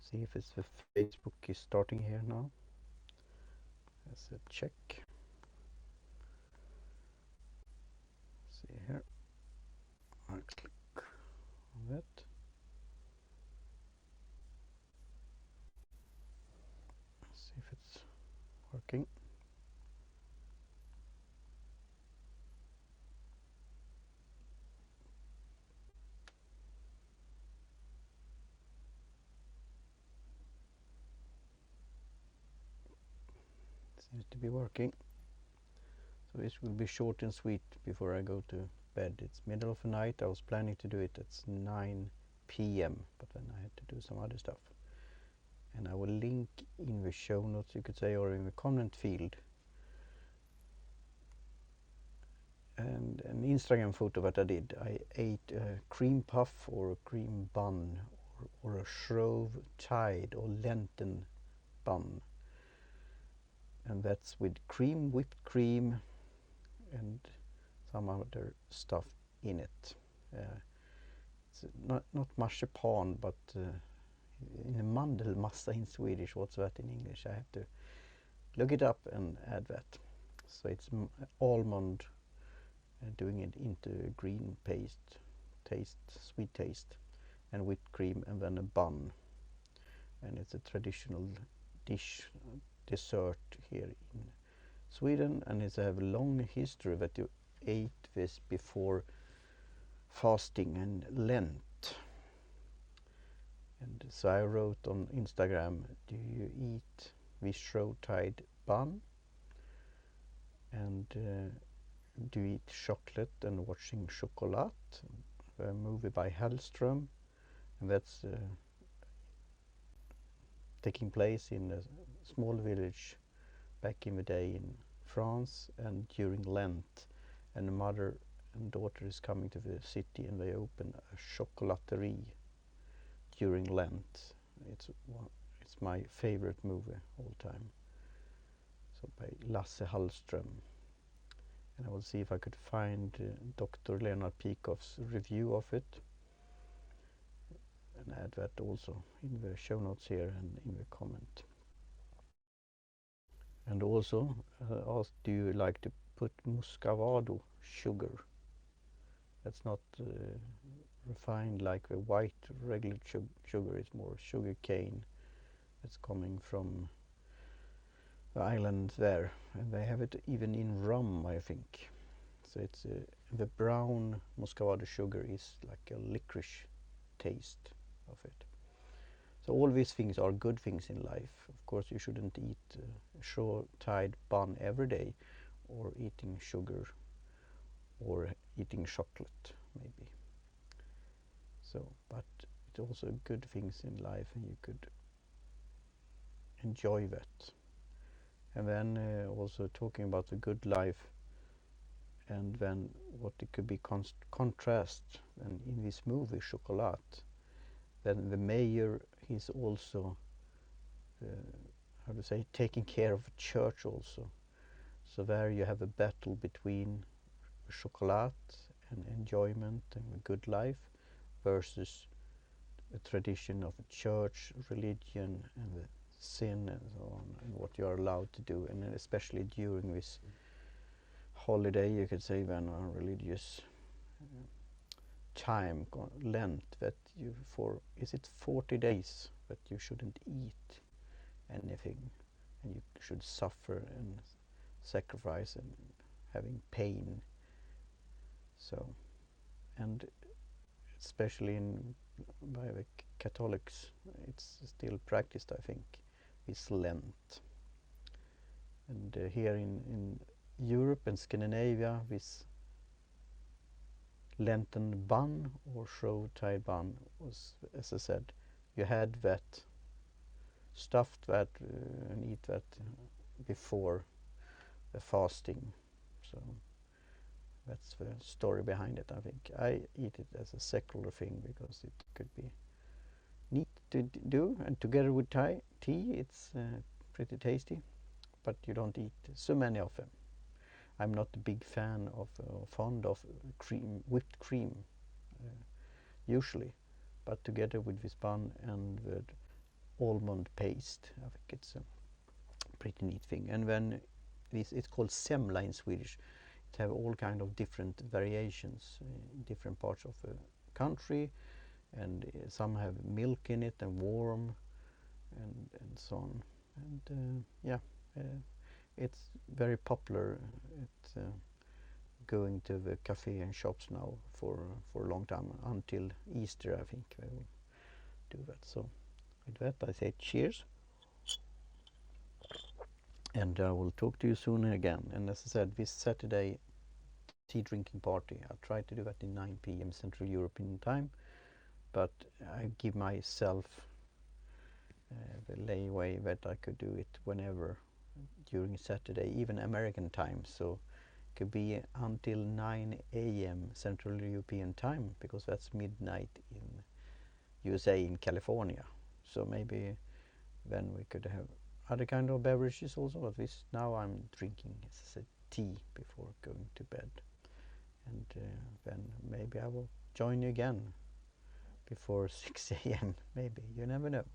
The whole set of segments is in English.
See if it's the Facebook is starting here now. Let's check. See here. I'll click on that. See if it's working. Seems to be working. So this will be short and sweet before I go to bed. It's middle of the night. I was planning to do it at 9 p.m. but then I had to do some other stuff. And I will link in the show notes, you could say, or in the comment field, and an Instagram photo that I did. I ate a cream puff or a cream bun or a shrove tide or Lenten bun, and that's with cream, whipped cream, and some other stuff in it. It's not marzipan, but in mandelmassa in Swedish. What's that in English? I have to look it up and add that. So it's almond, doing it into green paste, sweet taste, and whipped cream, and then a bun. And it's a traditional dessert here in Sweden, and it's a long history that you ate this before fasting and Lent. And so I wrote on Instagram, do you eat this shrove-tide bun? And do you eat chocolate and watching Chocolat, a movie by Hellström, and that's taking place in a small village back in the day in France, and during Lent, and the mother and daughter is coming to the city, and they open a chocolaterie during Lent. It's my favorite movie all time. So by Lasse Hallström. And I will see if I could find Dr. Leonard Peikoff's review of it, and add that also in the show notes here and in the comment. And also ask, do you like to put muscovado sugar? That's not refined like the white regular sugar. It's more sugar cane that's coming from the island there, and they have it even in rum, I think. So it's the brown muscovado sugar is like a licorice taste of it. So all these things are good things in life. Of course, you shouldn't eat shrove-tide bun every day, or eating sugar, or eating chocolate, maybe. So, but it's also good things in life, and you could enjoy that. And then also talking about the good life, and then what it could be contrast. And in this movie Chocolat, then the mayor, he's also how to say, taking care of a church also. So there you have a battle between Chocolat and enjoyment and a good life, versus the tradition of a church, religion, and the sin and so on, and what you are allowed to do. And especially during this holiday, you could say, when a religious time, Lent, that you, for, is it 40 days that you shouldn't eat anything, and you should suffer and sacrifice and having pain. So, and especially by the Catholics, it's still practiced, I think, is Lent. And here in Europe and Scandinavia, this Lenten bun or shrove-tide bun was, as I said, you had that, stuffed that and eat that before the fasting. So that's the story behind it, I think. I eat it as a secular thing because it could be neat to do, and together with tea, it's pretty tasty, but you don't eat so many of them. I'm not a big fan of, fond of whipped cream usually, but together with this bun and the almond paste. I think it's a pretty neat thing. And then it's called semla in Swedish. It have all kind of different variations in different parts of the country, and some have milk in it and warm and so on. And yeah, it's very popular. It's going to the cafe and shops now for a long time, until Easter, I think they will do that. So with that I say cheers, and I will talk to you soon again. And as I said, this Saturday tea drinking party, I'll try to do that in 9 p.m. Central European time, but I give myself the leeway that I could do it whenever during Saturday, even American time. So it could be until 9 a.m. Central European time, because that's midnight in USA, in California. So maybe then we could have other kind of beverages also, but this now I'm drinking, as I said, tea before going to bed. And then maybe I will join you again before 6 a.m. maybe, you never know.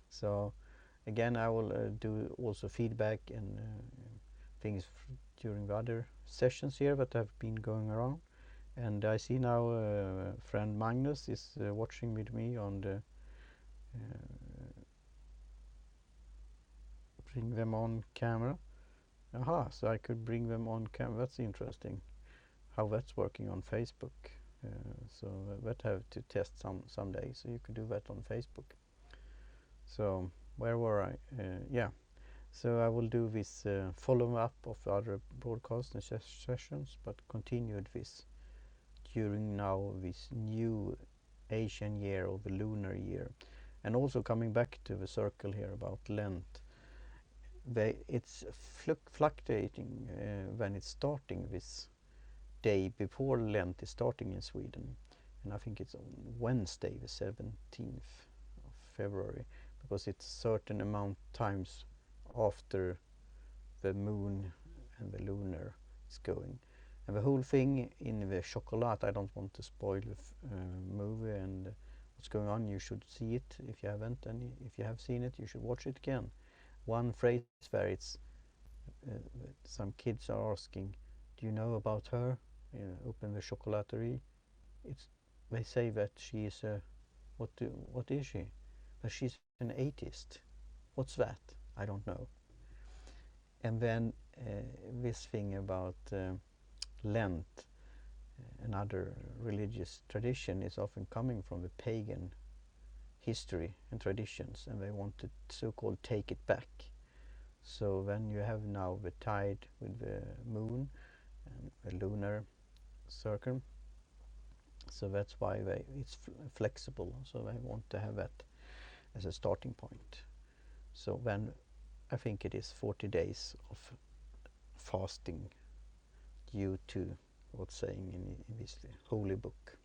So again, I will do also feedback and things during the other sessions here that have been going around. And I see now friend Magnus is watching with me on the bring them on camera. Aha, so I could bring them on camera. That's interesting how that's working on Facebook. So that I have to test someday. So you could do that on Facebook. So where were I? Yeah. So I will do this follow-up of other broadcasts and sessions, but continued this during now this new Asian year, or the lunar year. And also coming back to the circle here about Lent, it's fluctuating when it's starting this day before Lent is starting in Sweden. And I think it's on Wednesday, the 17th of February, because it's certain amount times after the moon and the lunar is going. And the whole thing in the chocolate, I don't want to spoil the movie and what's going on. You should see it if you haven't, and if you have seen it, you should watch it again. One phrase where it's some kids are asking, "Do you know about her?" Open the chocolaterie. They say that she is a what is she? That she's an atheist. What's that? I don't know. And then this thing about Lent, another religious tradition, is often coming from the pagan history and traditions, and they want to so-called take it back. So then you have now the tide with the moon and the lunar circle. So that's why it's flexible. So they want to have that as a starting point. So then I think it is 40 days of fasting due to what's saying in this holy book.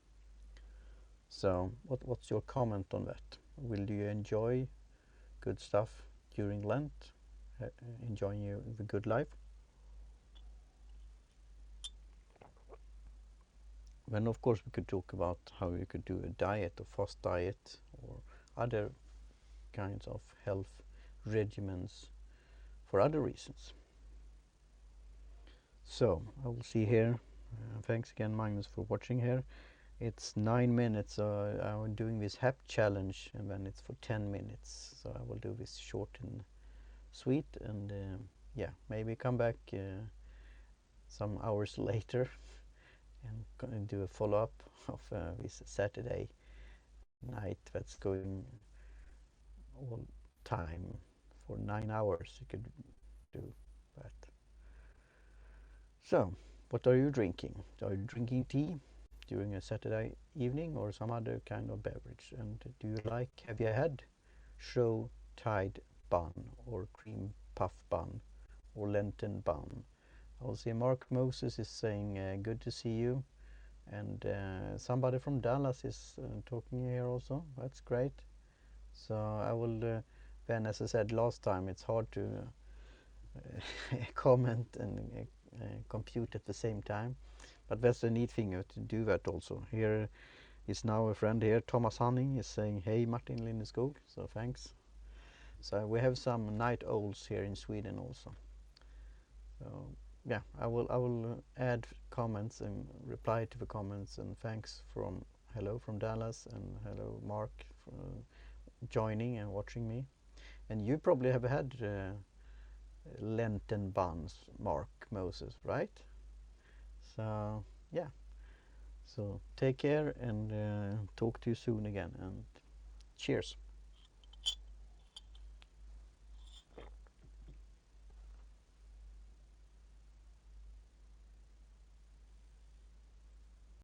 So what's your comment on that? Will you enjoy good stuff during Lent? Enjoying the good life? Then of course we could talk about how you could do a diet, or fast diet, or other kinds of health regimens for other reasons. So I will see here. Thanks again, Magnus, for watching here. It's 9 minutes. I'm doing this HAP challenge, and then it's for 10 minutes. So I will do this short and sweet, and yeah, maybe come back some hours later and do a follow-up of this Saturday night that's going all time for 9 hours. You could do that. So what are you drinking? Are you drinking tea during a Saturday evening, or some other kind of beverage? And do you have you had show tide bun, or cream puff bun, or Lenten bun? I'll see Mark Moses is saying good to see you, and somebody from Dallas is talking here also. That's great. So I will then, as I said last time, it's hard to comment and compute at the same time, but that's a neat thing to do that also. Here is now a friend here, Thomas Hanning, is saying, "Hey Martin Lindeskog," so thanks So we have some night owls here in Sweden also. So yeah, I will add comments and reply to the comments, and thanks from hello from Dallas, and hello Mark for joining and watching me. And you probably have had Lenten buns, Mark Moses, right? So yeah, so take care, and talk to you soon again, and cheers.